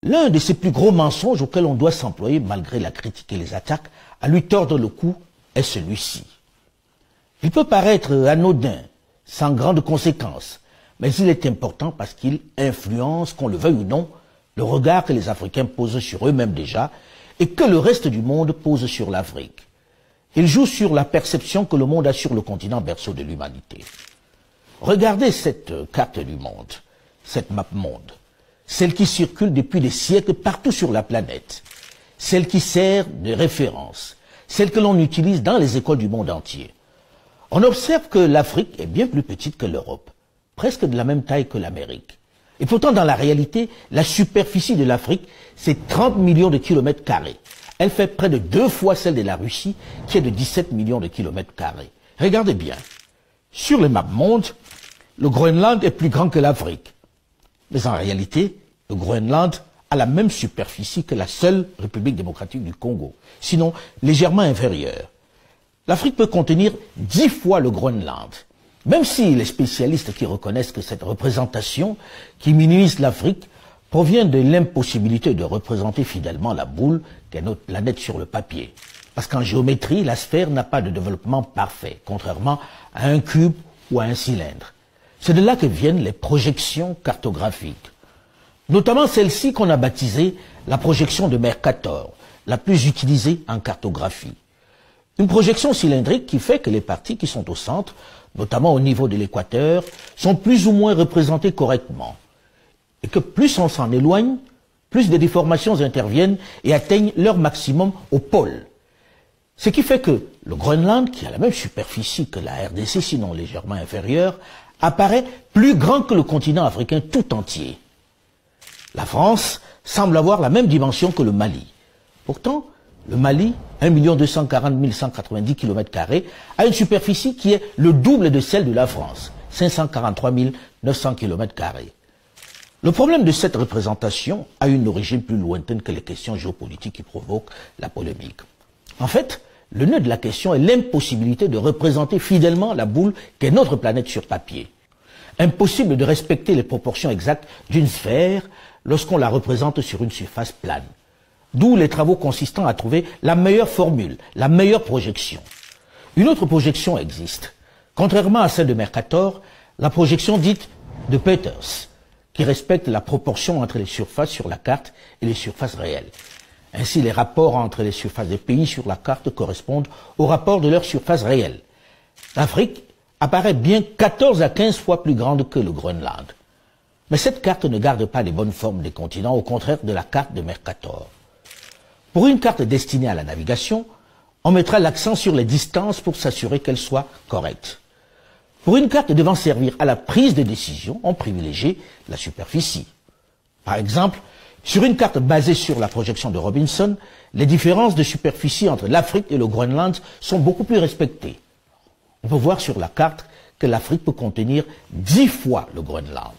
L'un de ces plus gros mensonges auxquels on doit s'employer, malgré la critique et les attaques, à lui tordre le cou, est celui-ci. Il peut paraître anodin, sans grandes conséquences, mais il est important parce qu'il influence, qu'on le veuille ou non, le regard que les Africains posent sur eux-mêmes déjà et que le reste du monde pose sur l'Afrique. Il joue sur la perception que le monde a sur le continent berceau de l'humanité. Regardez cette carte du monde, cette map monde, celle qui circule depuis des siècles partout sur la planète, celle qui sert de référence, celle que l'on utilise dans les écoles du monde entier. On observe que l'Afrique est bien plus petite que l'Europe, presque de la même taille que l'Amérique. Et pourtant, dans la réalité, la superficie de l'Afrique, c'est 30 millions de kilomètres carrés. Elle fait près de 2 fois celle de la Russie, qui est de 17 millions de kilomètres carrés. Regardez bien. Sur les maps monde, le Groenland est plus grand que l'Afrique. Mais en réalité, le Groenland a la même superficie que la seule République démocratique du Congo, sinon légèrement inférieure. L'Afrique peut contenir 10 fois le Groenland. Même si les spécialistes qui reconnaissent que cette représentation, qui minimise l'Afrique, provient de l'impossibilité de représenter fidèlement la boule qu'est notre planète sur le papier. Parce qu'en géométrie, la sphère n'a pas de développement parfait, contrairement à un cube ou à un cylindre. C'est de là que viennent les projections cartographiques. Notamment celle-ci qu'on a baptisée la projection de Mercator, la plus utilisée en cartographie. Une projection cylindrique qui fait que les parties qui sont au centre, notamment au niveau de l'équateur, sont plus ou moins représentées correctement. Et que plus on s'en éloigne, plus des déformations interviennent et atteignent leur maximum au pôle. Ce qui fait que le Groenland, qui a la même superficie que la RDC, sinon légèrement inférieure, apparaît plus grand que le continent africain tout entier. La France semble avoir la même dimension que le Mali. Pourtant, le Mali, 1 240 190 km², a une superficie qui est le double de celle de la France, 543 900 km². Le problème de cette représentation a une origine plus lointaine que les questions géopolitiques qui provoquent la polémique. En fait, le nœud de la question est l'impossibilité de représenter fidèlement la boule qu'est notre planète sur papier. Impossible de respecter les proportions exactes d'une sphère lorsqu'on la représente sur une surface plane. D'où les travaux consistant à trouver la meilleure formule, la meilleure projection. Une autre projection existe. Contrairement à celle de Mercator, la projection dite de Peters, qui respecte la proportion entre les surfaces sur la carte et les surfaces réelles. Ainsi, les rapports entre les surfaces des pays sur la carte correspondent aux rapports de leur surface réelle. L'Afrique apparaît bien 14 à 15 fois plus grande que le Groenland. Mais cette carte ne garde pas les bonnes formes des continents, au contraire de la carte de Mercator. Pour une carte destinée à la navigation, on mettra l'accent sur les distances pour s'assurer qu'elle soit correcte. Pour une carte devant servir à la prise de décision, on privilégie la superficie. Par exemple, sur une carte basée sur la projection de Robinson, les différences de superficie entre l'Afrique et le Groenland sont beaucoup plus respectées. On peut voir sur la carte que l'Afrique peut contenir 10 fois le Groenland.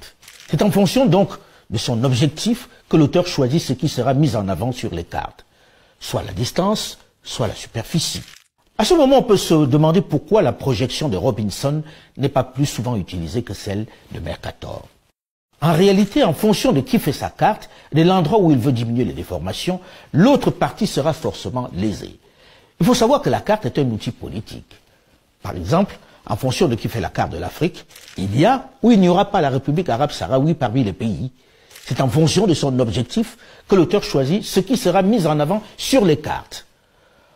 C'est en fonction donc de son objectif que l'auteur choisit ce qui sera mis en avant sur les cartes, soit la distance, soit la superficie. À ce moment, on peut se demander pourquoi la projection de Robinson n'est pas plus souvent utilisée que celle de Mercator. En réalité, en fonction de qui fait sa carte et de l'endroit où il veut diminuer les déformations, l'autre partie sera forcément lésée. Il faut savoir que la carte est un outil politique. Par exemple, en fonction de qui fait la carte de l'Afrique, il y a ou il n'y aura pas la République arabe sahraoui parmi les pays. C'est en fonction de son objectif que l'auteur choisit ce qui sera mis en avant sur les cartes.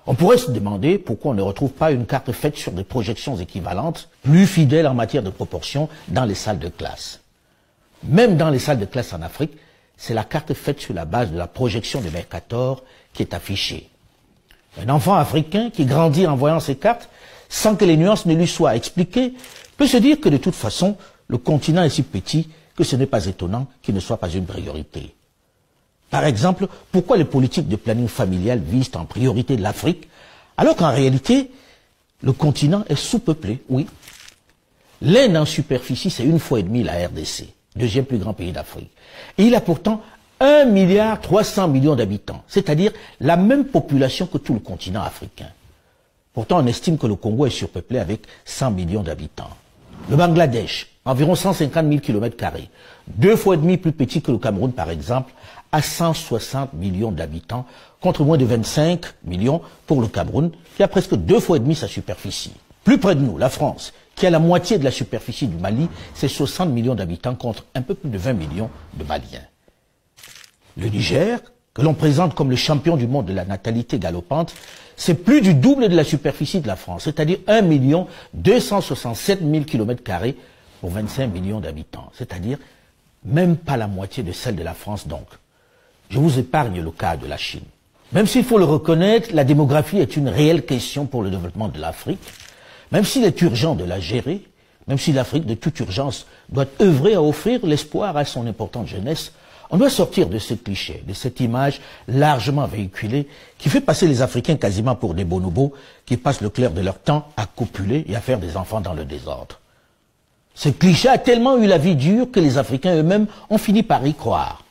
On pourrait se demander pourquoi on ne retrouve pas une carte faite sur des projections équivalentes, plus fidèles en matière de proportion dans les salles de classe. Même dans les salles de classe en Afrique, c'est la carte faite sur la base de la projection de Mercator qui est affichée. Un enfant africain qui grandit en voyant ces cartes, sans que les nuances ne lui soient expliquées, peut se dire que de toute façon, le continent est si petit que ce n'est pas étonnant qu'il ne soit pas une priorité. Par exemple, pourquoi les politiques de planning familial visent en priorité l'Afrique, alors qu'en réalité, le continent est sous-peuplé, oui. L'Inde en superficie, c'est 1,5 fois la RDC, deuxième plus grand pays d'Afrique. Et il a pourtant 1,3 milliard d'habitants, c'est-à-dire la même population que tout le continent africain. Pourtant, on estime que le Congo est surpeuplé avec 100 millions d'habitants. Le Bangladesh, environ 150 000 km², 2,5 fois plus petit que le Cameroun par exemple, à 160 millions d'habitants, contre moins de 25 millions pour le Cameroun, qui a presque 2,5 fois sa superficie. Plus près de nous, la France, qui a la moitié de la superficie du Mali, c'est 60 millions d'habitants contre un peu plus de 20 millions de Maliens. Le Niger, que l'on présente comme le champion du monde de la natalité galopante, c'est plus du double de la superficie de la France, c'est-à-dire 1 267 000 km² pour 25 millions d'habitants, c'est-à-dire même pas la moitié de celle de la France donc. Je vous épargne le cas de la Chine. Même s'il faut le reconnaître, la démographie est une réelle question pour le développement de l'Afrique, même s'il est urgent de la gérer, même si l'Afrique de toute urgence doit œuvrer à offrir l'espoir à son importante jeunesse, on doit sortir de ce cliché, de cette image largement véhiculée qui fait passer les Africains quasiment pour des bonobos qui passent le clair de leur temps à copuler et à faire des enfants dans le désordre. Ce cliché a tellement eu la vie dure que les Africains eux-mêmes ont fini par y croire.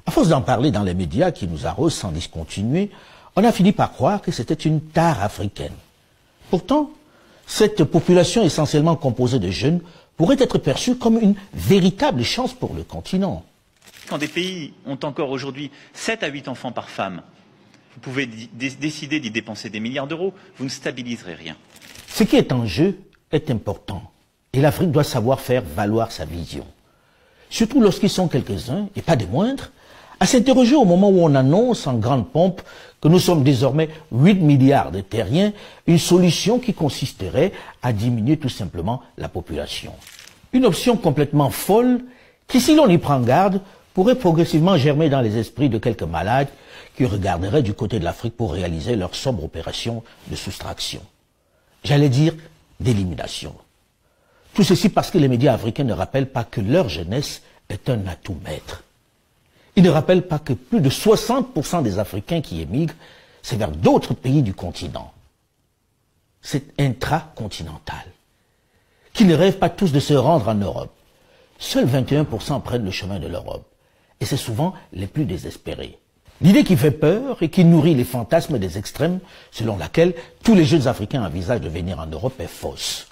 À force d'en parler dans les médias qui nous arrosent sans discontinuer, on a fini par croire que c'était une tare africaine. Pourtant, cette population essentiellement composée de jeunes pourrait être perçue comme une véritable chance pour le continent. Quand des pays ont encore aujourd'hui 7 à 8 enfants par femme, vous pouvez décider d'y dépenser des milliards d'euros, vous ne stabiliserez rien. Ce qui est en jeu est important et l'Afrique doit savoir faire valoir sa vision. Surtout lorsqu'ils sont quelques-uns, et pas des moindres, à s'interroger au moment où on annonce en grande pompe que nous sommes désormais 8 milliards de terriens, une solution qui consisterait à diminuer tout simplement la population. Une option complètement folle qui, si l'on y prend garde, pourrait progressivement germer dans les esprits de quelques malades qui regarderaient du côté de l'Afrique pour réaliser leur sombre opération de soustraction. J'allais dire d'élimination. Tout ceci parce que les médias africains ne rappellent pas que leur jeunesse est un atout maître. Ils ne rappellent pas que plus de 60% des Africains qui émigrent, c'est vers d'autres pays du continent. C'est intracontinental. Qu'ils ne rêvent pas tous de se rendre en Europe. Seuls 21% prennent le chemin de l'Europe. Et c'est souvent les plus désespérés. L'idée qui fait peur et qui nourrit les fantasmes des extrêmes, selon laquelle tous les jeunes Africains envisagent de venir en Europe, est fausse.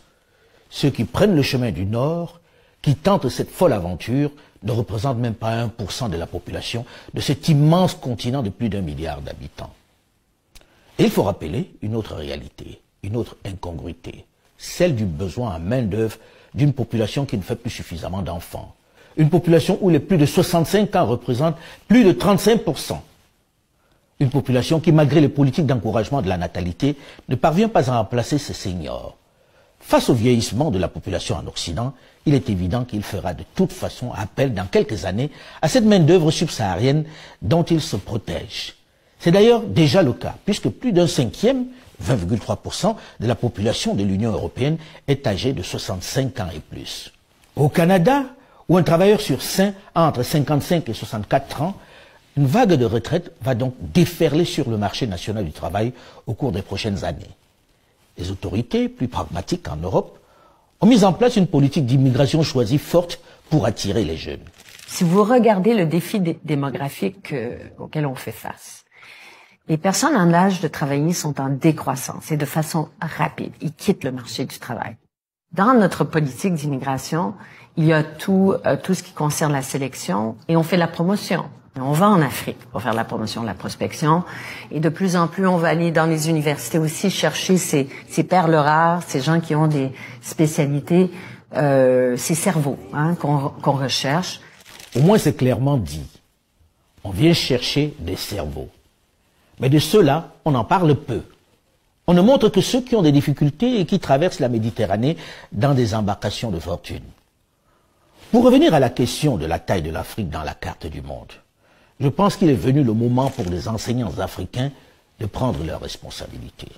Ceux qui prennent le chemin du Nord, qui tentent cette folle aventure, ne représentent même pas 1% de la population de cet immense continent de plus d'1 milliard d'habitants. Et il faut rappeler une autre réalité, une autre incongruité, celle du besoin en main-d'œuvre d'une population qui ne fait plus suffisamment d'enfants. Une population où les plus de 65 ans représentent plus de 35%. Une population qui, malgré les politiques d'encouragement de la natalité, ne parvient pas à remplacer ces seniors. Face au vieillissement de la population en Occident, il est évident qu'il fera de toute façon appel dans quelques années à cette main-d'œuvre subsaharienne dont il se protège. C'est d'ailleurs déjà le cas, puisque plus d'un cinquième, 20,3% de la population de l'Union européenne est âgée de 65 ans et plus. Au Canada, où un travailleur sur 5 a entre 55 et 64 ans, une vague de retraite va donc déferler sur le marché national du travail au cours des prochaines années. Les autorités, plus pragmatiques qu'en Europe, ont mis en place une politique d'immigration choisie forte pour attirer les jeunes. Si vous regardez le défi démographique auquel on fait face, les personnes en âge de travailler sont en décroissance et de façon rapide. Ils quittent le marché du travail. Dans notre politique d'immigration, il y a tout ce qui concerne la sélection et on fait la promotion. On va en Afrique pour faire la promotion, la prospection, et de plus en plus, on va aller dans les universités aussi chercher ces perles rares, ces gens qui ont des spécialités, ces cerveaux qu'on recherche. Au moins, c'est clairement dit. On vient chercher des cerveaux. Mais de ceux-là, on en parle peu. On ne montre que ceux qui ont des difficultés et qui traversent la Méditerranée dans des embarcations de fortune. Pour revenir à la question de la taille de l'Afrique dans la carte du monde, je pense qu'il est venu le moment pour les enseignants africains de prendre leurs responsabilités.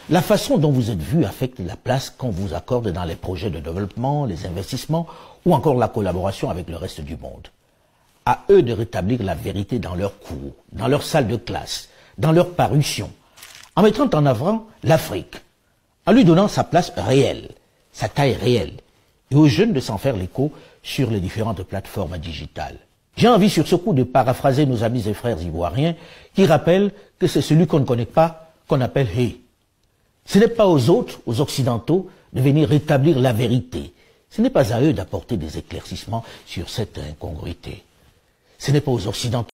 La façon dont vous êtes vus affecte la place qu'on vous accorde dans les projets de développement, les investissements ou encore la collaboration avec le reste du monde. À eux de rétablir la vérité dans leurs cours, dans leurs salles de classe, dans leurs parutions, en mettant en avant l'Afrique, en lui donnant sa place réelle, sa taille réelle, et aux jeunes de s'en faire l'écho sur les différentes plateformes digitales. J'ai envie sur ce coup de paraphraser nos amis et frères ivoiriens qui rappellent que c'est celui qu'on ne connaît pas qu'on appelle « hé ». Ce n'est pas aux autres, aux occidentaux, de venir rétablir la vérité. Ce n'est pas à eux d'apporter des éclaircissements sur cette incongruité. Ce n'est pas aux Occidentaux